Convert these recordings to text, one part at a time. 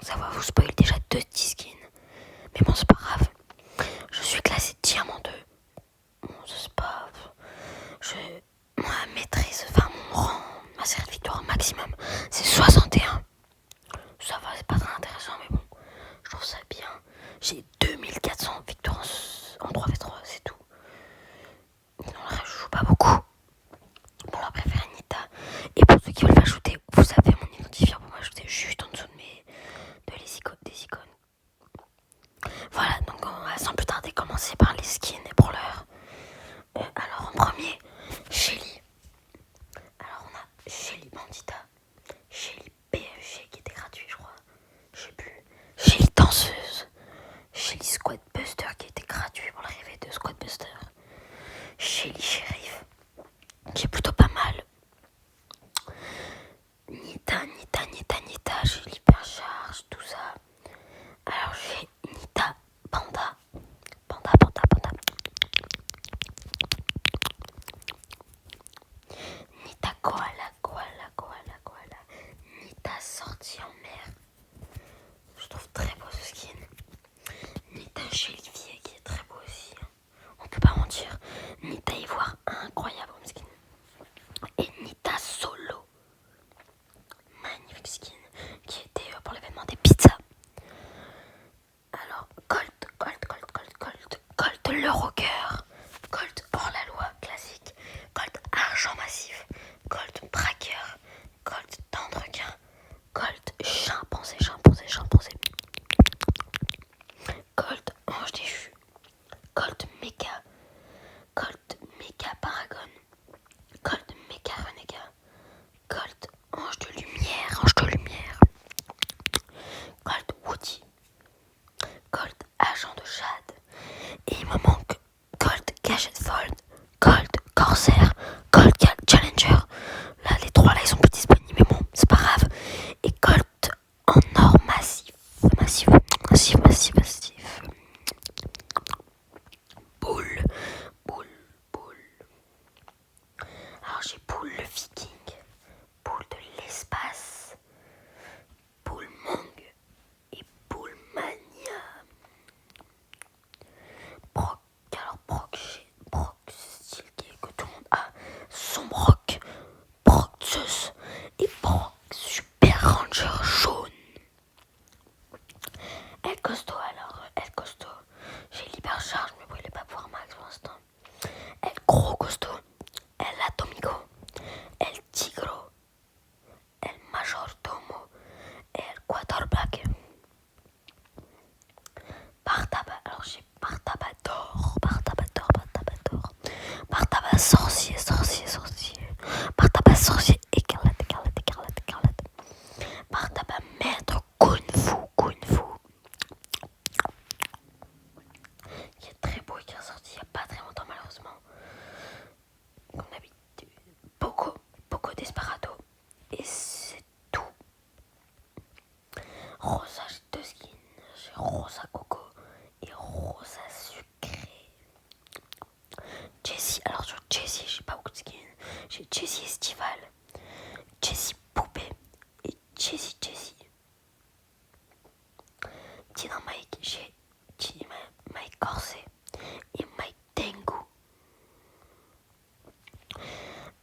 Ça va vous spoiler déjà 2 petits skins. Mais bon, c'est pas grave. Je suis classé diamant 2. Bon, c'est pas... Ma maîtrise, enfin mon rang, ma série de victoires maximum, c'est 61. Ça va, c'est pas très intéressant, mais bon, je trouve ça bien. J'ai 2400 victoires en 3v3, c'est tout. Dans le reste, je joue pas beaucoup. Pour leur préférer Nita. Et pour ceux qui veulent m'ajouter, vous avez mon identifiant pour m'ajouter juste en dessous des icônes. Voilà, donc on va sans plus tarder commencer par les skins et pour l'heure. Alors en premier, Shelly. Alors on a Shelly Bandita, Shelly PFG qui était gratuit je crois, je sais plus, Shelly Danseuse, Shelly Squad Buster qui était gratuit pour l'arrivée de Squad Buster, Shelly Sheriff qui est plutôt pas mal, Nita, j'ai l'hypercharge, tout ça. Alors j'ai Nita Panda. Nita Koala. Nita sortie en mer. Je trouve très beau ce skin. Nita Chelivier qui est très beau aussi. On peut pas mentir. Nita Ivoire, incroyable comme skin. Et Nita Solo. Magnifique skin qui était pour l'événement des pizzas. Alors, Colt le rocker, Colt hors la loi classique, Colt argent massif, Colt braqueur, Colt tendrequin, Colt chimpanzé, Colt ange déchu, Colt méga paragon, Colt méga renégat, Colt ange de lumière, Colt Woody, Colt agent de Jade, et il me manque Colt Gâchette Fold, Colt Corsair, Colt Challenger. Là, les trois là, ils sont plus disponibles, mais bon, c'est pas grave. Et Colt en or massif. Boule. Alors j'ai Boule le viking, Boule de l'espace, Boule Mong et Boule Mania. Brock style que tout le monde a, son Brock Zeus et Brock Super Ranger jaune. El Costo, j'ai l'hypercharge mais bon il est pas pouvoir max pour l'instant. El Gros Costo, El Atomico, El Tigro, El Majordomo et El Quarterback. Alors j'ai Bartabador, Bartaba sorcier, Bartaba sorcier, écarlate, Bartaba maître Kung Fu, qui est très beau et qui est ressorti il n'y a pas très longtemps malheureusement. Comme d'habitude, Poco Desperado, et c'est tout. Rosa, j'ai 2 skins, j'ai Rosa Coco et Rosa Sucré. Jessie, alors sur Jessie j'ai pas beaucoup de skins. J'ai Jessie Estival, Jessie Poupée et Jessie. Dynamite, j'ai Mike Corset et Mike Tengu.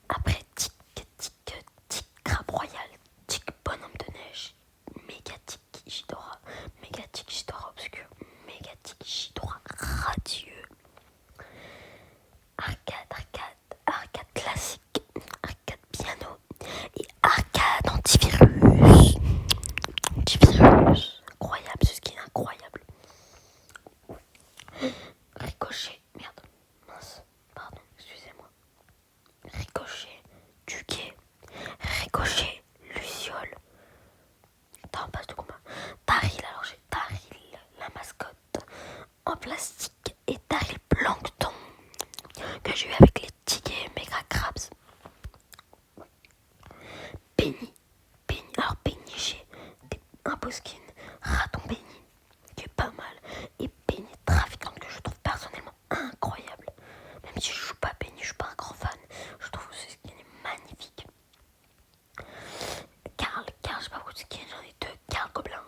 Après Tic Crabe Royal, Tic Bonhomme de Neige, Mégatic Ghidorah Obscur, Mégatic Ghidorah Radieux, Arcade classique, Arcade piano et Arcade antivirus. Incroyable ce skin, incroyable. Ricochet, Ricochet, Duquet, Ricochet, Luciole. T'as un passe de combat. Daryl, alors j'ai Daryl, la mascotte en plastique, et Daryl Plankton que j'ai eu avec les tickets Mega Crabs. Penny, j'ai un beau skin, Raton Penny, qui est pas mal, et Penny Trafiquante que je trouve personnellement incroyable. Même si je joue pas Penny, je suis pas un grand fan, je trouve que ce skin est magnifique. Carl, j'ai pas beaucoup de skins, j'en ai 2, Carl Gobelin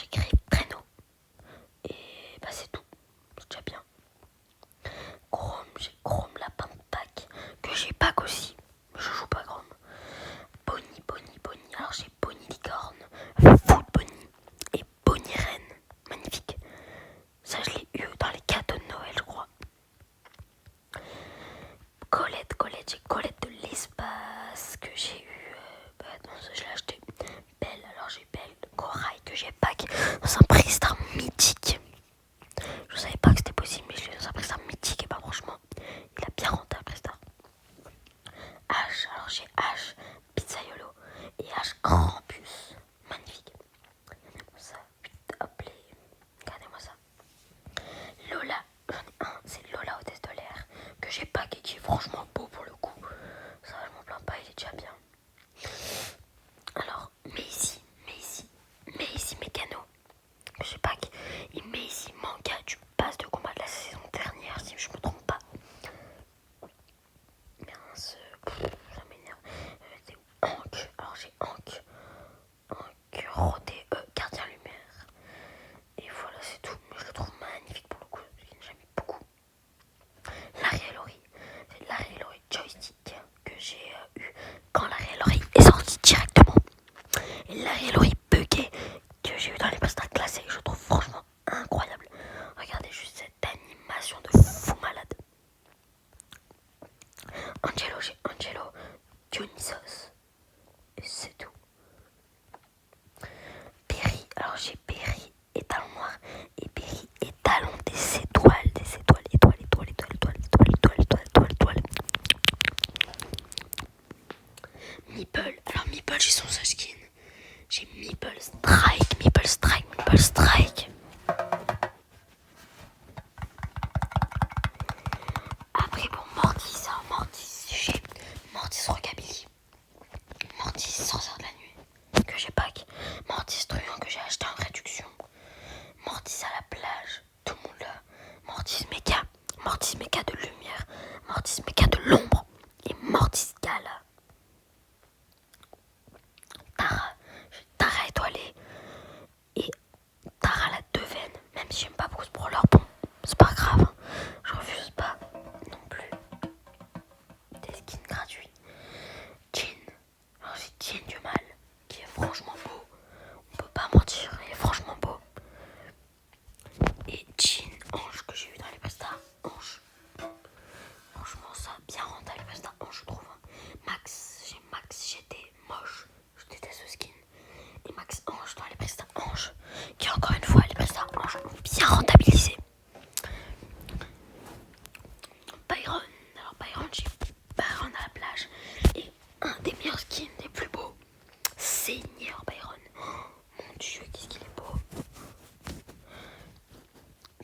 j'ai créé Traîneau. Et bah c'est tout. C'est déjà bien. Chrome, j'ai Chrome Lapin de Pâques, que j'ai Pâques aussi. Je joue pas Chrome. Bonnie, Bonnie, Bonnie. Alors j'ai Bonnie Licorne, Food Bonnie et Bonnie Reine. Magnifique. Ça je l'ai eu dans les cadeaux de Noël, je crois. Colette, Colette, j'ai Colette de l'espace que j'ai eu. Non, ça je l'ai acheté. Belle, alors j'ai Belle de Corail que j'ai Pâques dans un Préhistoire mythique. Je savais pas que c'était possible, mais je l'ai dans un Préhistoire mythique et bah franchement, il a bien rentré un Préhistoire. H, alors j'ai H, Pizzaiolo et H Krampus. Magnifique. Ça, hop les. Regardez-moi ça. Lola, j'en ai un, c'est Lola hôtesse de l'air que j'ai pas et qui est franchement beau pour le coup. Ça, je m'en plains pas, il est déjà bien. Alors, Maisy Mécano que j'ai pas et Maisy Manga du pass de combat de la saison dernière, si je me trompe pas. Mince, ça m'énerve. C'est Hank, alors j'ai Hank Rodé, Gardien Lumière. Et voilà, c'est tout. Mais je le trouve magnifique pour le coup. J'aime beaucoup. Larry et Laurie. C'est Larry et Laurie Joystick que j'ai eu quand Larry et Laurie est sorti directement. Et Larry et Laurie Buggé que j'ai eu dans les posters classés. Je trouve franchement incroyable. Regardez juste cette animation de fou malade. Angelo, j'ai Angelo Dionysos. Et c'est tout. Perry, alors j'ai Perry et Talon Noir et Perry et Talon des étoiles, étoiles. Meeple, alors Meeple j'ai son skin. J'ai Meeple Strike. Après pour Mortis, j'ai Mortis Rockabilly. Mortis Sorcière de la nuit que j'ai Pâques. Mortis Truand que j'ai acheté en réduction. Mortis à la plage, tout le monde là. Mortis Mecha de lumière. Mortis Mecha de l'ombre. Et Mortis Gala. Tara étoilée. Et Tara la deux veines. Même si j'aime pas beaucoup ce brawler, bon, c'est pas grave. Hein. Je refuse pas non plus. Des skins gratuits. Jean. Alors j'ai Jean du mal, qui est franchement beau. On peut pas mentir, il est franchement beau. Et Jean Ange que j'ai eu dans les pastas. Ange. Franchement ça bien rentré dans les pastas Ange je trouve. Max GT moche. Je déteste ce skin. Et Max Ange dans les prestats Ange. Qui encore une fois les prestats Ange ont bien rentabilisé. Byron. Alors Byron j'ai Byron à la plage. Et un des meilleurs skins, les plus beaux. Seigneur Byron. Oh, mon dieu, qu'est-ce qu'il est beau.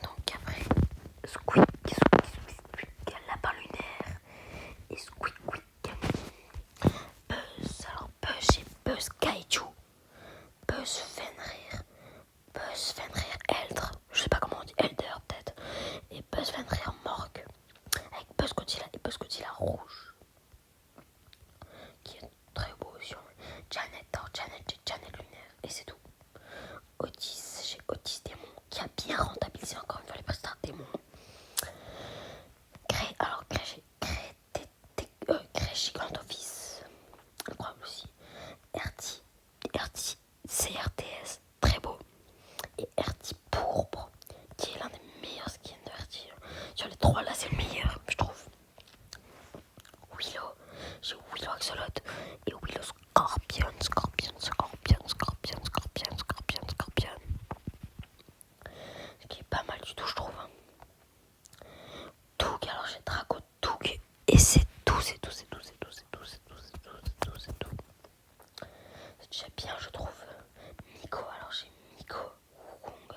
Donc après, Squeak, Lapin Lunaire. Et Squeak. Buzz, alors Buzz, j'ai Buzz Kaiju. Buzz Fenrir Eldre. Je sais pas comment on dit, Elder peut-être. Et Buzz Fenrir Morgue. Avec Buzz Godzilla et Buzz Godzilla rouge. Qui est très beau aussi. Janet, j'ai Janet Lunaire. Et c'est tout. J'ai Otis Démon qui a bien rentabilisé encore une fois les prestats démons. Grey Gigantoffice. Incroyable aussi. RT CRTS, très beau. Et RT Pourpre, qui est l'un des meilleurs skins de RT. Sur les trois là, c'est le meilleur, je trouve. Willow, j'ai Willow Axolot et Willow Scorpion. Ce qui est pas mal du tout, je trouve. Toug, alors j'ai Draco Toug. Et c'est tout. C'est déjà bien, je trouve. Miko, alors j'ai Miko Wukong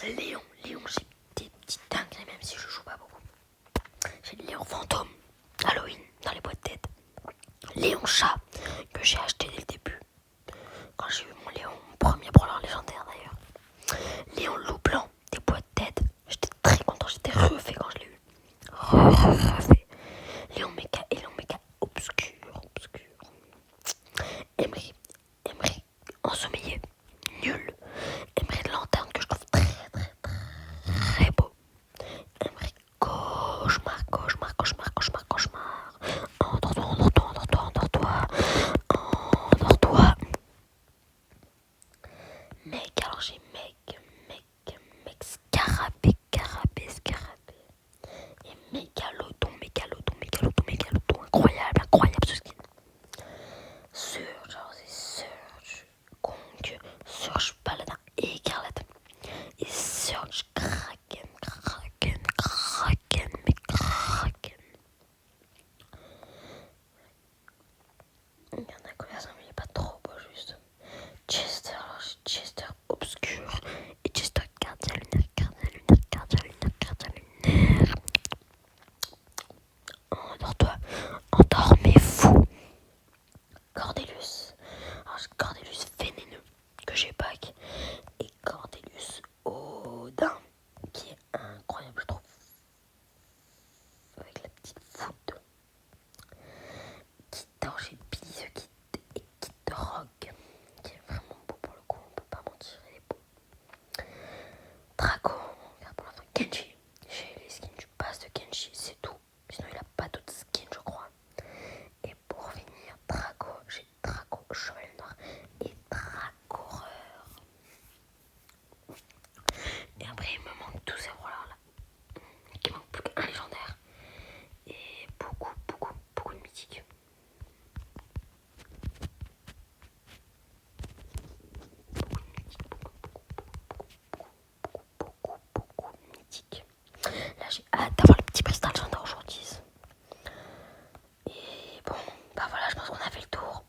Léon, j'ai des petites dingueries même si je joue pas beaucoup. J'ai le Léon fantôme, Halloween, dans les boîtes têtes. Léon chat, que j'ai acheté dès le début. Quand j'ai eu mon Léon, mon premier brawler légendaire d'ailleurs. Léon loup blanc, des boîtes têtes. J'étais très content, j'étais refait quand je l'ai eu. Refait. Léon méca obscur. Emery ensommeillé, nul. Emery de lanterne que je trouve très beau. Emery cauchemar. Endors-toi. Mec, alors j'ai mec, scarabée. Et mégalodon, incroyable ce skin. Surge, Kong, Surge Paladin et Écarlate. Et Surge Kraken. Il y en a quoi ça, mais il est pas trop beau juste. Chester, alors j'ai Chester obscur et Chester gardien lunaire. Endors-toi, endormez fou. Cordelius, alors j'ai Cordelius vénéneux que j'ai pack et Cordelius Odin qui est incroyable je trouve avec la petite foot. Kit j'ai Billy the Kid et Kit de Rock qui est vraiment beau pour le coup, on peut pas mentir, il est beau. Draco, on regarde pour la fin. Kenji, j'ai les skins du pass de Kenji, c'est tout. Sinon il a pas d'autres skins je crois. Et pour finir, j'ai Draco Cheval Noir et Draco Horreur. Et après il me manque tous ces brawlers là. Il manque plus qu'un légendaire. Et beaucoup de mythiques. Beaucoup de mythiques. Là j'ai hâte d'avoir le petit cristal légendaire aujourd'hui. Et bon, bah voilà, je pense qu'on a fait le tour.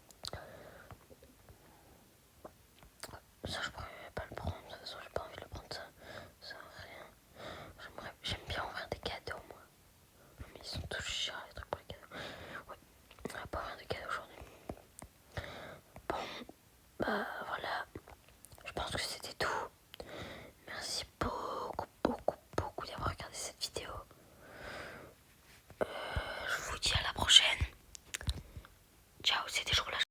Ça, je pourrais pas le prendre. De toute façon, j'ai pas envie de le prendre. Ça sert à rien. J'aime bien ouvrir des cadeaux, moi. Mais ils sont tous chers, les trucs pour les cadeaux. Ouais, on va pas ouvrir de cadeaux aujourd'hui. Bon, bah